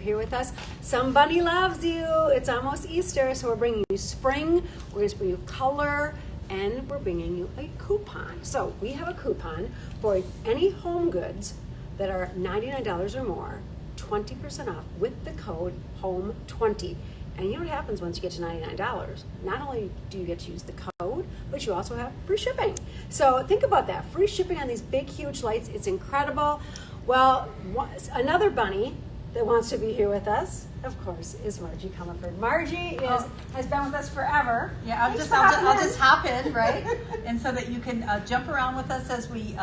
here with us. Somebody loves you. It's almost Easter, so we're bringing you spring, we're going to bring you color, and we're bringing you a coupon. So we have a coupon for any home goods that are $99 or more, 20% off with the code HOME20. And you know what happens once you get to $99? Not only do you get to use the code, but you also have free shipping. So think about that. Free shipping on these big, huge lights. It's incredible. Well, another bunny that wants to be here with us, of course, is Margie Comerford. Margie has been with us forever. Yeah, I'll just hop in, right? And so that you can jump around with us as we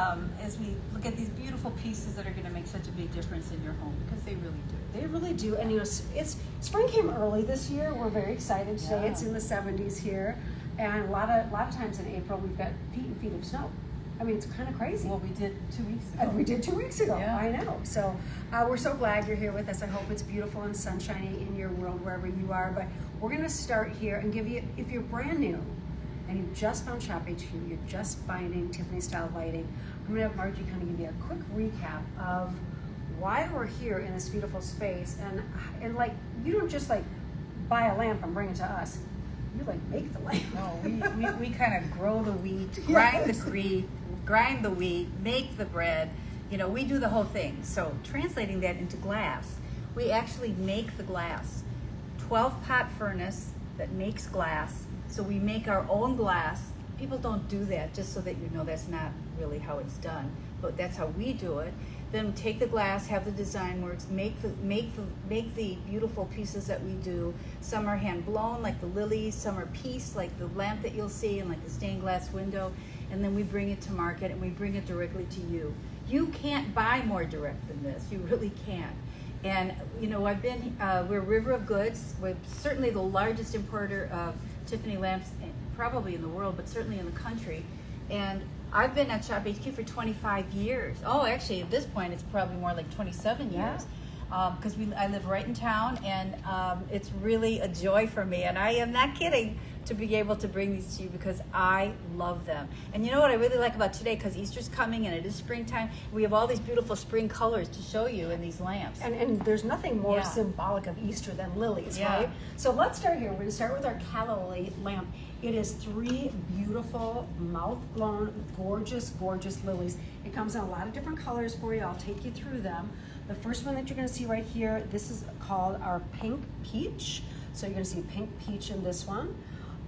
look at these beautiful pieces that are going to make such a big difference in your home, because they really do. They really do. And you know, spring came early this year. We're very excited today. Yeah. It's in the 70s here, and a lot of times in April we've got feet and feet of snow. I mean, it's kind of crazy. Well, we did 2 weeks ago. We did 2 weeks ago. Yeah. I know. So we're so glad you're here with us. I hope it's beautiful and sunshiny in your world wherever you are. But we're going to start here and give you, if you're brand new and you've just found Shop HQ, you're just finding Tiffany-Style Lighting, I'm going to have Margie kind of give you a quick recap of why we're here in this beautiful space. And like, you don't just like buy a lamp and bring it to us. You like make the lamp. No, we kind of grow the wheat, grind the wheat, make the bread. You know, we do the whole thing. So translating that into glass, we actually make the glass. 12-pot furnace that makes glass. So we make our own glass. People don't do that, just so that you know that's not really how it's done, but that's how we do it. Then take the glass, have the design works, make the beautiful pieces that we do. Some are hand blown, like the lilies. Some are pieced, like the lamp that you'll see, and like the stained glass window. And then we bring it to market, and we bring it directly to you. You can't buy more direct than this. You really can't. And you know, we're River of Goods. We're certainly the largest importer of Tiffany lamps, probably in the world, but certainly in the country. And I've been at Shop HQ for 25 years. Oh, actually, at this point, it's probably more like 27 years. Because I live right in town, and it's really a joy for me. And I am not kidding to be able to bring these to you, because I love them. And you know what I really like about today, because Easter's coming and it is springtime, we have all these beautiful spring colors to show you in these lamps. And there's nothing more symbolic of Easter than lilies, right? So let's start here. We're going to start with our calla lily lamp. It is 3 beautiful, mouth-blown, gorgeous, gorgeous lilies. It comes in a lot of different colors for you. I'll take you through them. The first one that you're going to see right here, this is called our pink peach. So you're going to see pink peach in this one.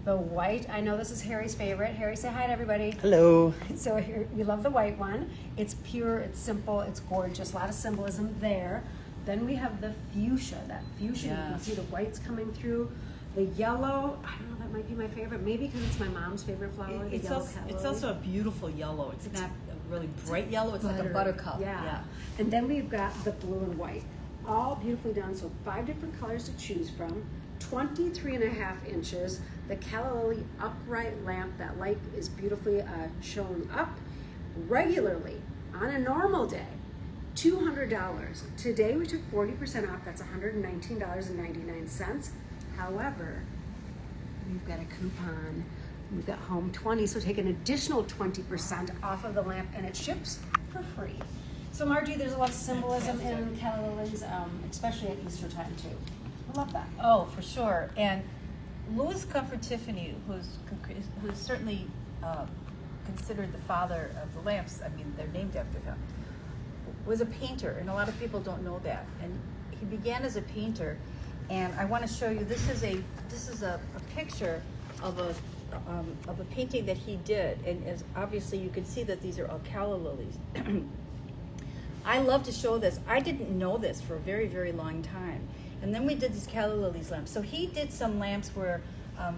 The white, I know this is Harry's favorite. Harry, say hi to everybody. Hello. So here, we love the white one. It's pure, it's simple, it's gorgeous. A lot of symbolism there. Then we have the fuchsia. That fuchsia, you can see the whites coming through. The yellow, I don't know, that might be my favorite. Maybe because it's my mom's favorite flower. It's also a beautiful yellow. It's not a really bright yellow. It's like a buttercup. Yeah. And then we've got the blue and white. All beautifully done. So 5 different colors to choose from. 23.5 inches. The calla lily upright lamp. That light is beautifully shown up regularly on a normal day. $200. Today we took 40% off. That's $119.99. However, we've got a coupon. We've got HOME20, so take an additional 20% off of the lamp, and it ships for free. So Margie, there's a lot of symbolism in calla lilies, especially at Easter time too. I love that. Oh, for sure. And Louis Comfort Tiffany, who's certainly considered the father of the lamps, I mean, they're named after him, was a painter, and a lot of people don't know that. And he began as a painter, and I want to show you. This is a picture of a painting that he did, and as obviously you can see that these are all calla lilies. I love to show this. I didn't know this for a very, very long time. And then we did these calla lilies lamps. So he did some lamps where,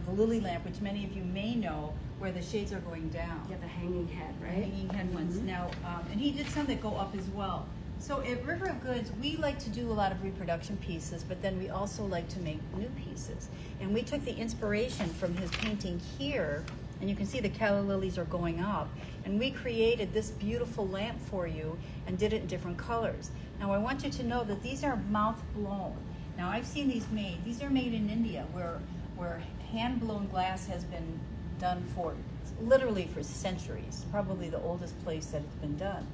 the lily lamp, which many of you may know, where the shades are going down. Yeah, the hanging head, right? The hanging head ones. Now, and he did some that go up as well. So at River of Goods, we like to do a lot of reproduction pieces, but then we also like to make new pieces. And we took the inspiration from his painting here, and you can see the calla lilies are going up, and we created this beautiful lamp for you and did it in different colors. Now I want you to know that these are mouth blown. Now I've seen these made. These are made in India, where hand blown glass has been done for literally for centuries, probably the oldest place that it's been done.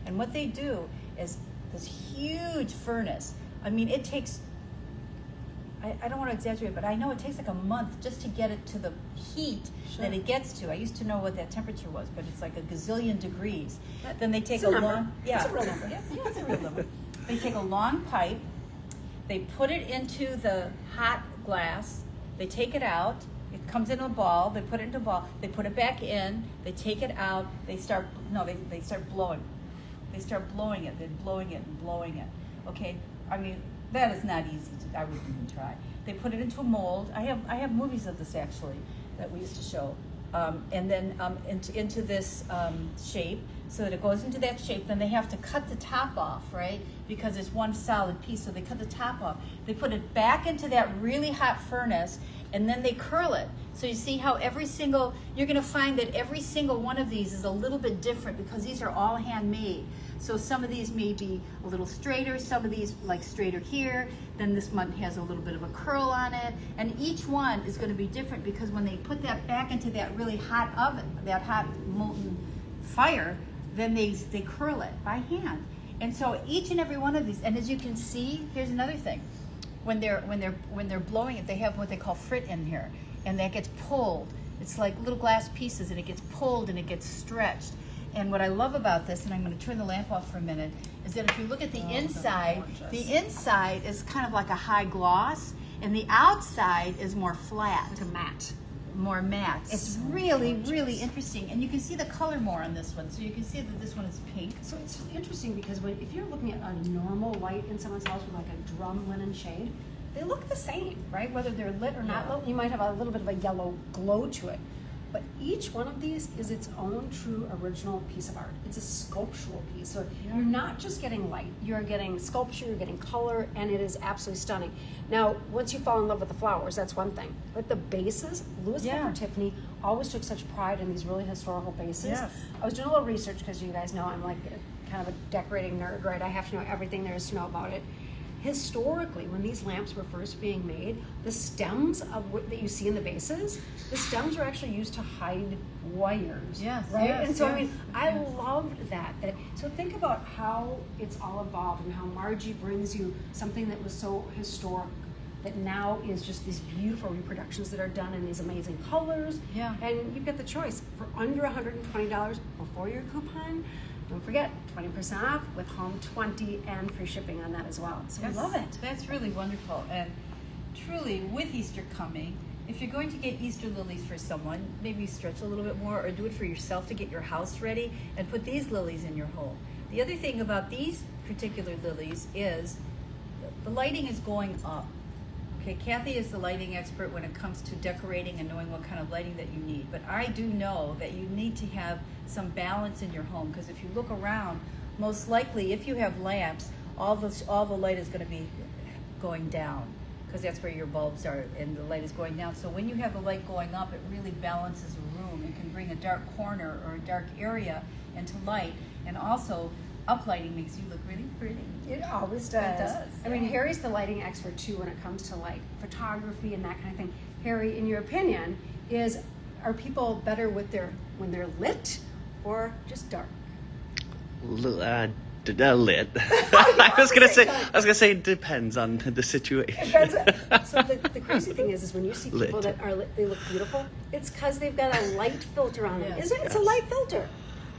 And what they do is this huge furnace I mean, it takes, I don't want to exaggerate, but I know it takes like a month just to get it to the heat that it gets to. I used to know what that temperature was, but it's like a gazillion degrees. Then they take a long, it's a real number. Yeah, it's a real number. They take a long pipe, they put it into the hot glass, they take it out, it comes in a ball, they put it into a ball, they put it back in, they take it out, they start blowing. They start blowing it, then blowing it and blowing it. Okay, I mean, that is not easy I wouldn't even try. They put it into a mold. I have movies of this actually that we used to show. And then into this shape, so that it goes into that shape. Then they have to cut the top off, right? Because it's one solid piece, so they cut the top off. They put it back into that really hot furnace, and then they curl it. So you see how you're gonna find that every single one of these is a little bit different because these are all handmade. So some of these may be a little straighter, some of these like straighter here, then this one has a little bit of a curl on it, and each one is gonna be different because when they put that back into that really hot oven, that hot molten fire, then they curl it by hand. And so each and every one of these, and as you can see, here's another thing. When they're blowing it, they have what they call frit in here, and that gets pulled. It's like little glass pieces, and it gets pulled and it gets stretched. And what I love about this, and I'm going to turn the lamp off for a minute, is that if you look at the inside is kind of like a high gloss, and the outside is more flat. Like a matte. More matte. It's so really, really interesting. And you can see the color more on this one. So you can see that this one is pink. So it's interesting because if you're looking at a normal light in someone's house with like a drum linen shade, they look the same, right? Whether they're lit or not lit, you might have a little bit of a yellow glow to it. But each one of these is its own true original piece of art. It's a sculptural piece. So you're not just getting light, you're getting sculpture, you're getting color, and it is absolutely stunning. Now, once you fall in love with the flowers, that's one thing. But the bases, Louis and Tiffany always took such pride in these really historical bases. Yes. I was doing a little research because you guys know I'm like kind of a decorating nerd, right? I have to know everything there is to know about it. Historically, when these lamps were first being made, the stems that you see in the bases, the stems were actually used to hide wires. Yes. Right? Yes, and so, yes, I mean, I loved that. So think about how it's all evolved and how Margie brings you something that was so historic that now is just these beautiful reproductions that are done in these amazing colors. Yeah. And you get the choice for under $120 before your coupon. Don't forget, 20% off with Home 20 and free shipping on that as well. So we love it. That's really wonderful. And truly, with Easter coming, if you're going to get Easter lilies for someone, maybe stretch a little bit more or do it for yourself to get your house ready and put these lilies in your home. The other thing about these particular lilies is the lighting is going up. Okay, Kathy is the lighting expert when it comes to decorating and knowing what kind of lighting that you need. But I do know that you need to have some balance in your home, because if you look around, most likely if you have lamps, all the light is going to be going down, because that's where your bulbs are and the light is going down. So when you have the light going up, it really balances a room. It can bring a dark corner or a dark area into light, and also uplighting makes you look really pretty. It always does. It does. I mean, Harry's the lighting expert too when it comes to like photography and that kind of thing. Harry, in your opinion, are people better when they're lit or just dark? Lit. I was gonna say it depends on the situation. So the crazy thing is when you see people that are lit, they look beautiful. It's because they've got a light filter on them. Isn't it? It's a light filter.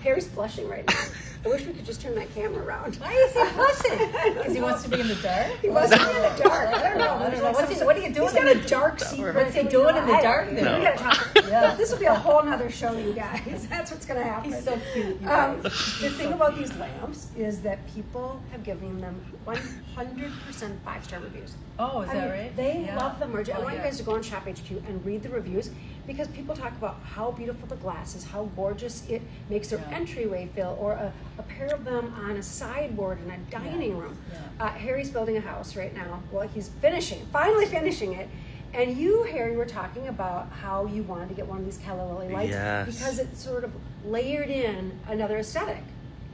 Harry's blushing right now. I wish we could just turn that camera around. Why is he blushing? Because he wants to be in the dark? He wants to be in the dark. I don't know. What are you doing? He's got a dark secret. What's he doing in the dark there? We gotta talk. This will be a whole nother show, you guys. That's what's going to happen. He's so cute. The thing about these lamps is that people have given them 100% 5-star reviews. Oh, is that right? They love them, Margie. I want you guys to go on Shop HQ and read the reviews, because people talk about how beautiful the glass is, how gorgeous it makes their entryway feel, or a pair of them on a sideboard in a dining room. Harry's building a house right now. Well, he's finally finishing it. And you, Harry, were talking about how you wanted to get one of these calla lily lights because it sort of layered in another aesthetic.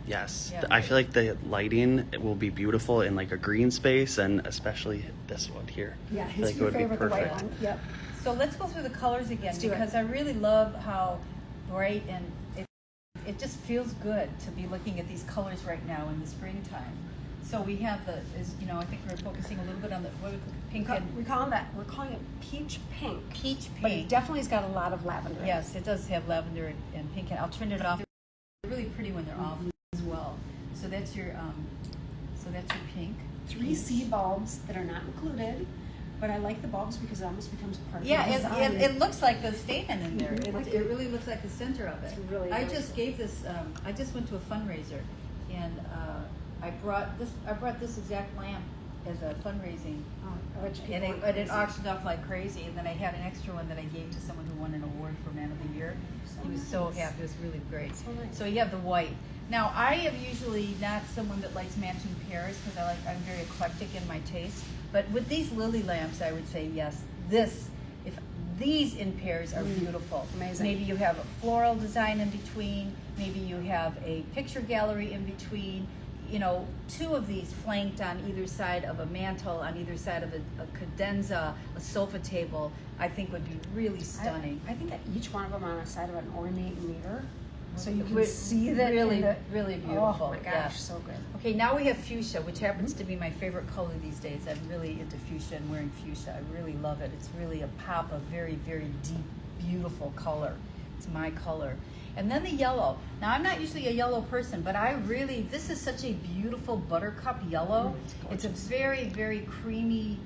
Yes, I feel like the lighting will be beautiful in like a green space, and especially this one here. Yeah, I feel like it would be favorite, the white perfect. one. Yep. So let's go through the colors again, because I really love how bright and it just feels good to be looking at these colors right now in the springtime. So we have the, I think we're focusing a little bit on the pink and We're calling it peach pink. peach But it pink. definitely has got a lot of lavender. in it. Yes, it does have lavender and pink. And I'll turn it off. They're really pretty when they're off as well. So that's your pink. 3 C bulbs that are not included, but I like the bulbs because it almost becomes part of the Yeah, design. it looks like the statement in there. Mhm. It really looks like the center of it. It's really I nice. just gave this. I just went to a fundraiser, and I brought this exact lamp as a fundraising, Which people and are it crazy. auctioned off like crazy. And then I had an extra one that I gave to someone who won an award for Man of the Year. He was so nice. happy. It was really great. So nice. So you have the white. Now I am usually not someone that likes matching pairs because I'm very eclectic in my taste. But with these lily lamps, I would say yes. If these in pairs are beautiful. Amazing. Maybe you have a floral design in between. Maybe you have a picture gallery in between. 2 of these flanked on either side of a mantle, on either side of a cadenza, a sofa table, I think would be really stunning. I think that each one of them on the side of an ornate mirror, so you can Would- see that. really, in the, really beautiful. Oh my gosh, yeah. so good. Okay, now we have fuchsia, which happens to be my favorite color these days. I'm really into fuchsia and wearing fuchsia. I really love it. It's really a pop of very, very deep, beautiful color. It's my color. And then the yellow. Now, I'm not usually a yellow person, but this is such a beautiful buttercup yellow. It's a very, very creamy,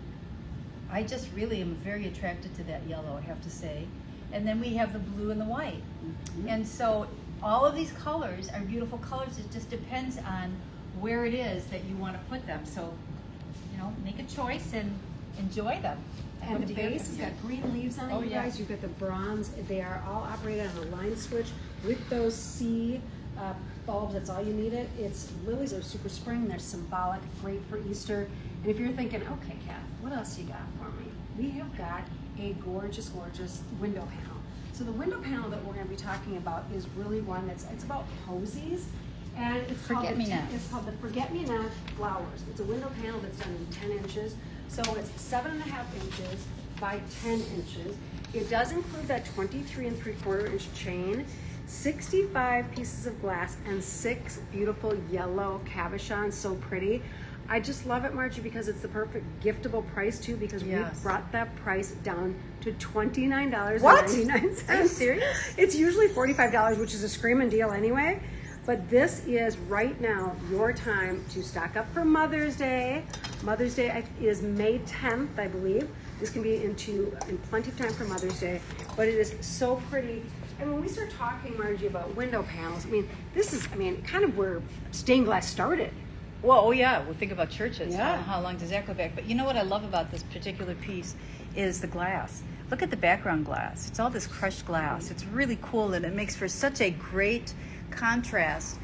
I just really am very attracted to that yellow, I have to say. And then we have the blue and the white. And so all of these colors are beautiful colors. It just depends on where it is that you want to put them. So, make a choice and enjoy them. I And hope the to hear base from has you. got green leaves on it, Oh, you yeah. guys. You've got the bronze. They are all operated on a line switch with those C bulbs. That's all you needed. It's lilies are super spring. They're symbolic, great for Easter. And if you're thinking, okay, Kath, what else you got for me? We have got a gorgeous, gorgeous window panel. So the window panel that we're going to be talking about is really one it's about posies. And it's Forget-me-nots. It's called the Forget-Me-Not Flowers. It's a window panel that's done in 10 inches. So it's 7.5 inches by 10 inches. It does include that 23 3/4 inch chain, 65 pieces of glass, and 6 beautiful yellow cabochons. So pretty. I just love it, Margie, because it's the perfect giftable price too, because Yes. we brought that price down to $29.99. What? Are you serious? It's usually $45, which is a screaming deal anyway. But this is right now your time to stock up for Mother's Day. Mother's Day is May 10th, I believe. This can be in plenty of time for Mother's Day, but it is so pretty. And when we start talking, Margie, about window panels, this is kind of where stained glass started. Well, oh yeah, well think about churches. Yeah. How long does that go back? But you know what I love about this particular piece is the glass. Look at the background glass. It's all this crushed glass. It's really cool, and it makes for such a great contrast,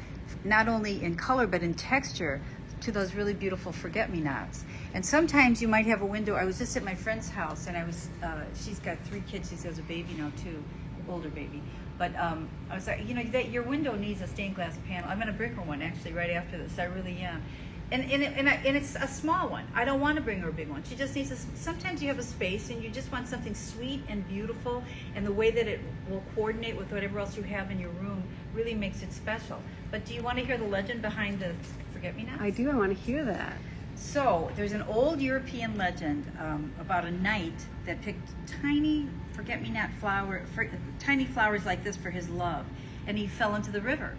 not only in color but in texture, to those really beautiful forget-me-nots. And sometimes you might have a window. I was just at my friend's house, and she's got 3 kids. She has a baby now too, older baby. But I was like, that your window needs a stained glass panel. I'm going to bring her one actually right after this. I really am. And it's a small one. I don't want to bring her a big one. She just needs sometimes you have a space and you just want something sweet and beautiful, and the way that it will coordinate with whatever else you have in your room really makes it special. But do you want to hear the legend behind the forget-me-nots? I do. I want to hear that. So there's an old European legend about a knight that picked tiny forget-me-not tiny flowers like this for his love, and he fell into the river,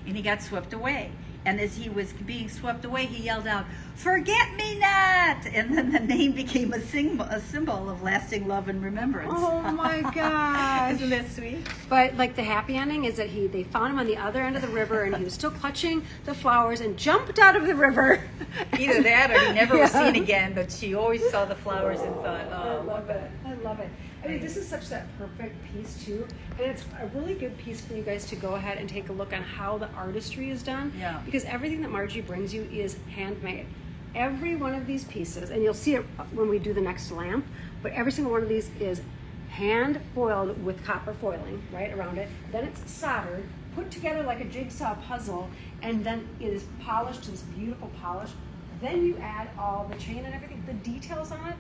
and he got swept away. And as he was being swept away, he yelled out, "Forget-me-not!" And then the name became a symbol of lasting love and remembrance. Oh my gosh. Isn't that sweet? But like the happy ending is that they found him on the other end of the river, and he was still clutching the flowers and jumped out of the river. Either that or he never was seen again, but she always saw the flowers and thought, I love it. I love it. This is such that perfect piece too, and it's a really good piece for you guys to go ahead and take a look on how the artistry is done. Yeah. Because everything that Margie brings you is handmade. Every one of these pieces, and you'll see it when we do the next lamp, but every single one of these is hand foiled with copper foiling right around it. Then it's soldered, put together like a jigsaw puzzle, and then it is polished to this beautiful polish. Then you add all the chain and everything. The details on it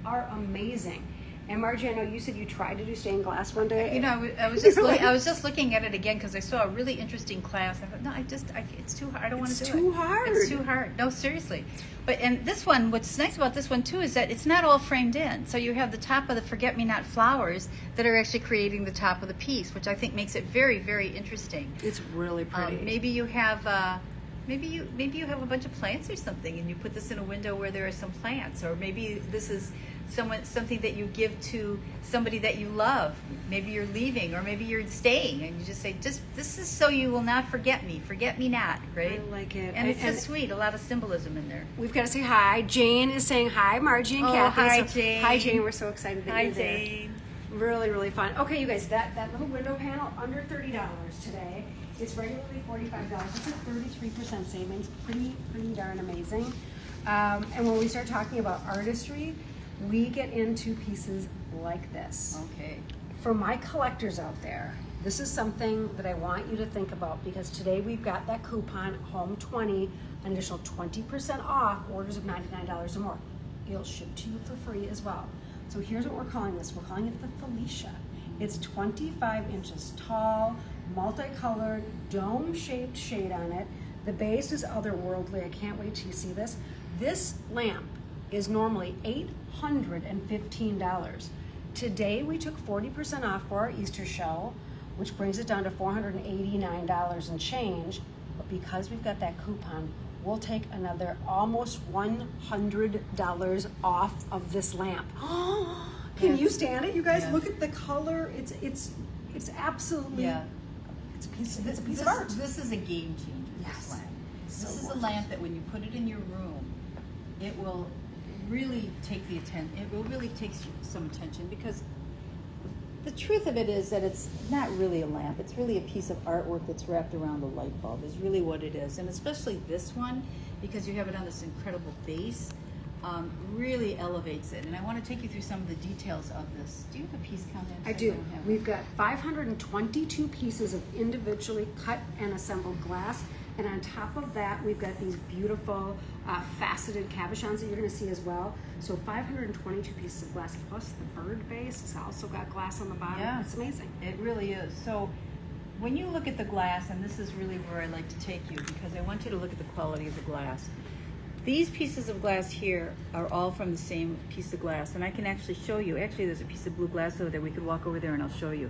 are amazing. And Margie, I know you said you tried to do stained glass one day. You know, I was just looking at it again because I saw a really interesting class. I thought, no, it's too hard. I don't want to do it. It's too hard. It's too hard. No, seriously. And this one, what's nice about this one too is that it's not all framed in. So you have the top of the forget-me-not flowers that are actually creating the top of the piece, which I think makes it very, very interesting. It's really pretty. Maybe you have. Maybe you have a bunch of plants or something, and you put this in a window where there are some plants, or maybe this is something that you give to somebody that you love. Maybe you're leaving, or maybe you're staying, and you just say, this is so you will not forget me not, right? I like it. And it's just sweet, a lot of symbolism in there. We've got to say hi. Jane is saying hi, Margie and Oh, Kathy. hi, So, Jane. Hi, Jane. We're so excited that Hi, you're there. Jane. Really, really fun. Okay, you guys, that little window panel, under $30 today. It's regularly $45. It's a 33% savings. Pretty darn amazing. And when we start talking about artistry, we get into pieces like this. Okay. For my collectors out there, this is something that I want you to think about, because today we've got that coupon, Home 20, an additional 20% off orders of $99 or more. It'll ship to you for free as well. So here's what we're calling this. We're calling it the Felicia. It's 25 inches tall, multicolored, dome-shaped shade on it. The base is otherworldly. I can't wait till you see this. This lamp is normally $815. Today we took 40% off for our Easter show, which brings it down to $489 and change. But because we've got that coupon, we'll take another almost $100 off of this lamp. Can you stand it? You guys, look at the color. It's absolutely, it's a piece of art. This is a game changer, this lamp. So This is a gorgeous. lamp that when you put it in your room, it will really take the attention. It will really take some attention, because the truth of it is that it's not really a lamp. It's really a piece of artwork that's wrapped around the light bulb is really what it is. And especially this one, because you have it on this incredible base, really elevates it. And I want to take you through some of the details of this. Do you have a piece count? I do. We've got 522 pieces of individually cut and assembled glass. And on top of that, we've got these beautiful faceted cabochons that you're going to see as well. So 522 pieces of glass, plus the bird base. It's also got glass on the bottom. Yeah. It's amazing. It really is. So when you look at the glass, and this is really where I like to take you, because I want you to look at the quality of the glass. These pieces of glass here are all from the same piece of glass, and I can actually show you. Actually, there's a piece of blue glass over there. We could walk over there and I'll show you.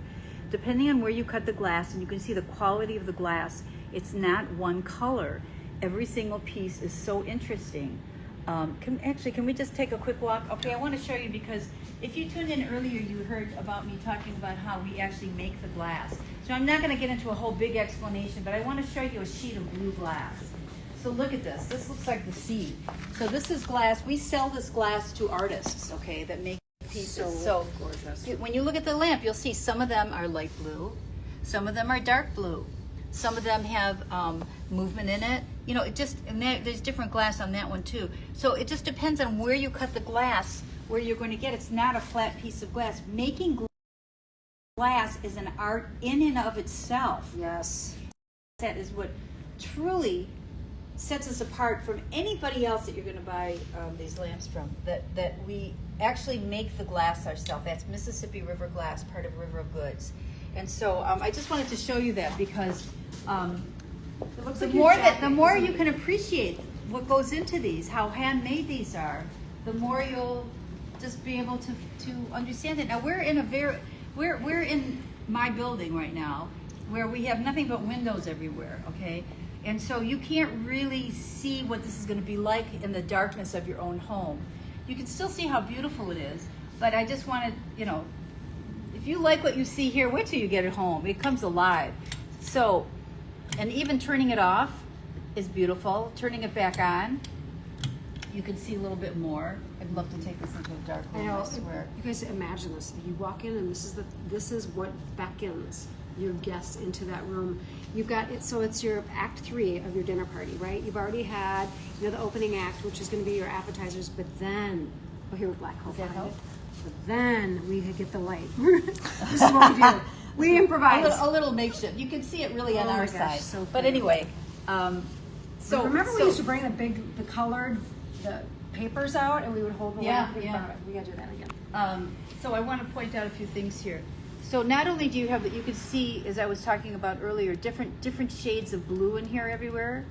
Depending on where you cut the glass, and you can see the quality of the glass, it's not one color. Every single piece is so interesting. Can we just take a quick walk? Okay, I want to show you, because if you tuned in earlier, you heard about me talking about how we actually make the glass. So I'm not going to get into a whole big explanation, but I want to show you a sheet of blue glass. So look at this. This looks like the sea. So this is glass. We sell this glass to artists, okay, that make pieces. So gorgeous. when you look at the lamp, you'll see some of them are light blue, some of them are dark blue, some of them have movement in it. You know, there's different glass on that one too. So it just depends on where you cut the glass, where you're going to get. It's not a flat piece of glass. Making glass is an art in and of itself. Yes. That is what truly sets us apart from anybody else that you're going to buy these lamps from. That we actually make the glass ourselves. That's Mississippi River Glass, part of River of Goods. And so I just wanted to show you that, because the more you can appreciate what goes into these, how handmade these are, the more you'll just be able to understand it. Now we're in my building right now, where we have nothing but windows everywhere, okay? And so you can't really see what this is going to be like in the darkness of your own home. You can still see how beautiful it is, but I just wanted, if you like what you see here, wait till you get it home. It comes alive. So, and even turning it off is beautiful. Turning it back on, you can see a little bit more. I'd love to take this into a dark room, I swear. You guys imagine this. You walk in, and this is what beckons your guests into that room. You've got it, so it's your act 3 of your dinner party, right? You've already had, the opening act, which is going to be your appetizers, but then, here with black coal. Does that help? But then we could get the light. This is what we do. We improvise. A little makeshift. You can see it really on our side. So but pretty. anyway, Remember we used to bring the colored, papers out and we would hold the lamp in yeah. front of it. We gotta do that again. So I want to point out a few things here. So not only do you have, you can see, as I was talking about earlier, different shades of blue in here everywhere,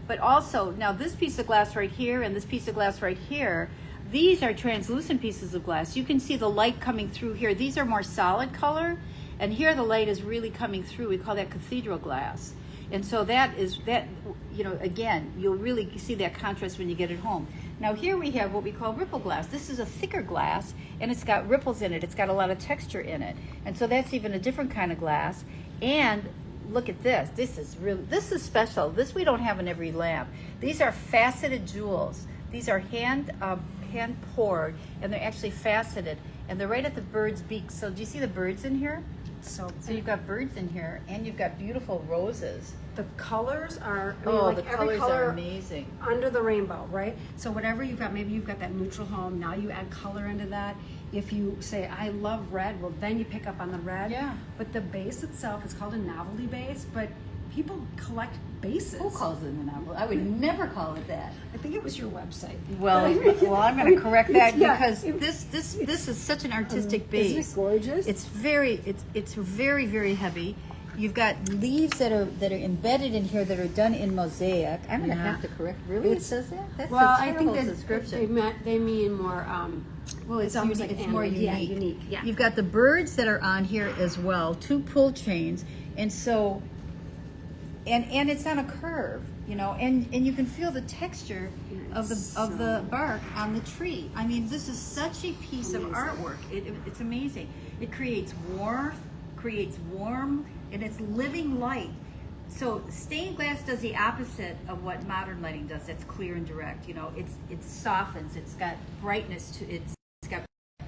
but also, now this piece of glass right here and this piece of glass right here, these are translucent pieces of glass. You can see the light coming through here. These are more solid color, and here the light is really coming through. We call that cathedral glass. And so that, you know, again, you'll really see that contrast when you get it home. Now here we have what we call ripple glass. This is a thicker glass, and it's got ripples in it. It's got a lot of texture in it. And so that's even a different kind of glass. And look at this. This is special. This we don't have in every lamp. These are faceted jewels. These are hand poured, and they're actually faceted. And they're right at the bird's beak. So do you see the birds in here? So you've got birds in here, and you've got beautiful roses. The colors are, I mean, Oh, like the every colors color are amazing. under the rainbow, right? So whatever you've got, maybe you've got that neutral home, now you add color into that. If you say, I love red, well then you pick up on the red. Yeah. But the base itself, it's called a novelty base, but people collect bases. Who calls it a novel? I would never call it that. I think it was your website. Well, I'm going to correct that Yeah. because this is such an artistic base. Isn't it gorgeous? It's very very heavy. You've got leaves that are embedded in here that are done in mosaic. I'm going to have to correct. Really, it says that? That's well, a I terrible think that description. they mean more. Well, it's almost unique. like It's more animal. unique. Yeah, unique. Yeah. You've got the birds that are on here as well, 2 pull chains, and so, and it's on a curve, you know, and you can feel the texture of the bark on the tree. I mean, this is such a piece of artwork. It's amazing. It creates warmth, and it's living light. So stained glass does the opposite of what modern lighting does. It's clear and direct. You know, it softens. It's got brightness to it.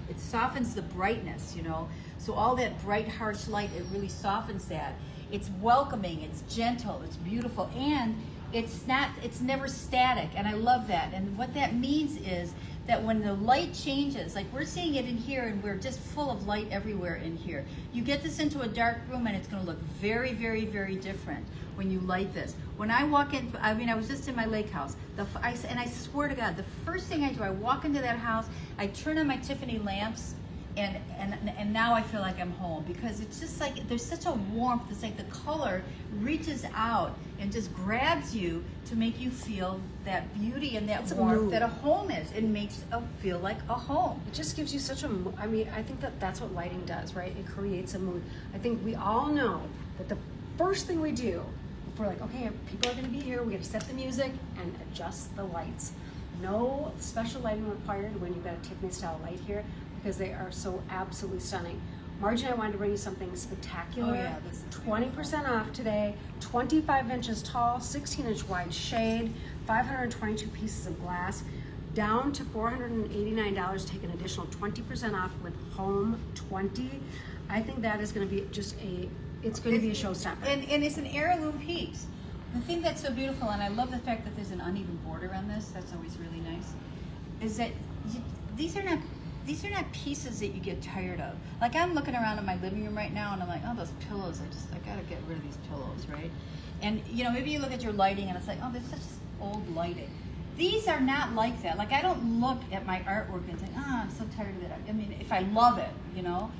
It softens the brightness. You know, so all that bright, harsh light, it really softens that. It's welcoming. It's gentle. It's beautiful, and it's never static. And I love that. And what that means is that when the light changes, like we're seeing it in here, and we're just full of light everywhere in here. You get this into a dark room, and it's going to look very, very, very different when you light this. When I walk in, I mean, I was just in my lake house, and I swear to God, the first thing I do, I walk into that house, I turn on my Tiffany lamps, and now I feel like I'm home, because it's just like there's such a warmth. It's like the color reaches out and just grabs you to make you feel that beauty and that warmth that a home is. It makes it feel like a home. It just gives you such a, I mean, I think that's what lighting does, right? It creates a mood. I think we all know that the first thing we do, if we're like, okay, people are gonna be here, we have to set the music and adjust the lights. No special lighting required when you've got a Tiffany-style light here, because they are so absolutely stunning. Margie and I wanted to bring you something spectacular. Oh yeah, this is 20% off today, 25 inches tall, 16-inch wide shade, 522 pieces of glass, down to $489, take an additional 20% off with Home 20. I think that is going to be just it's going to be a showstopper. And it's an heirloom piece. The thing that's so beautiful, and I love the fact that there's an uneven border on this, that's always really nice, is that these are not pieces that you get tired of. Like I'm looking around in my living room right now, and I'm like, oh, those pillows, I gotta get rid of these pillows, right? And you know, maybe you look at your lighting and it's like, oh, there's such old lighting. These are not like that. Like I don't look at my artwork and think, oh, I'm so tired of it. I mean, if I love it, you know.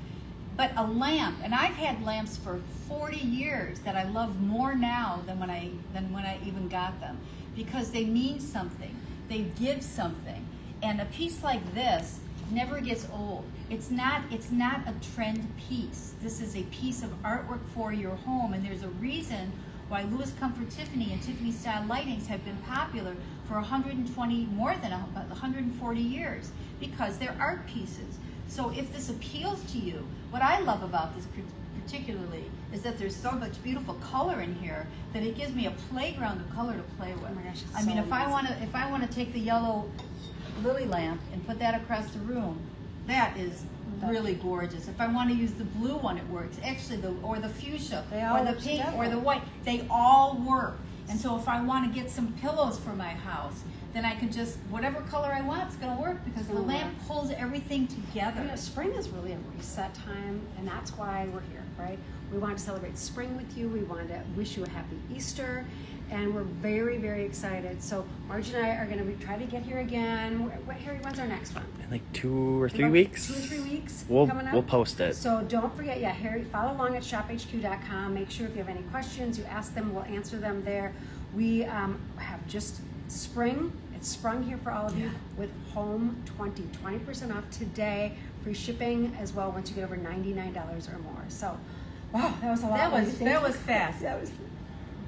But a lamp, and I've had lamps for 40 years that I love more now than when I even got them, because they mean something. They give something. And a piece like this never gets old. It's not a trend piece. This is a piece of artwork for your home, and there's a reason why Lewis Comfort Tiffany and Tiffany-Style Lightings have been popular for more than 140 years, because they're art pieces. So if this appeals to you, what I love about this particularly is that there's so much beautiful color in here that it gives me a playground of color to play with. Oh my gosh, I mean, if I want to take the yellow lily lamp and put that across the room, that is really gorgeous. If I want to use the blue one, it works. Actually, or the fuchsia, or the pink, or the white, they all work. And so if I want to get some pillows for my house, then I can just, whatever color I want, it's gonna work because the lamp holds everything together. You know, spring is really a reset time, and that's why we're here, right? We wanted to celebrate spring with you. We wanted to wish you a happy Easter, and we're very, very excited. So Margie and I are going to try to get here again. Harry, when's our next one? In like 2 or 3 About weeks. 2 or 3 weeks We'll coming up. we'll post it. So don't forget, yeah, Harry, follow along at shophq.com. Make sure if you have any questions, you ask them. We'll answer them there. We have just spring. It's sprung here for all of you with Home 20% off today. Free shipping as well once you get over $99 or more. So, wow, that was a lot. That was fast. That was.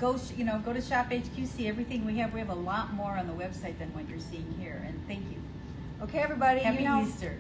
Go to Shop HQ, see everything we have. We have a lot more on the website than what you're seeing here. And thank you. Okay, everybody. Happy Easter.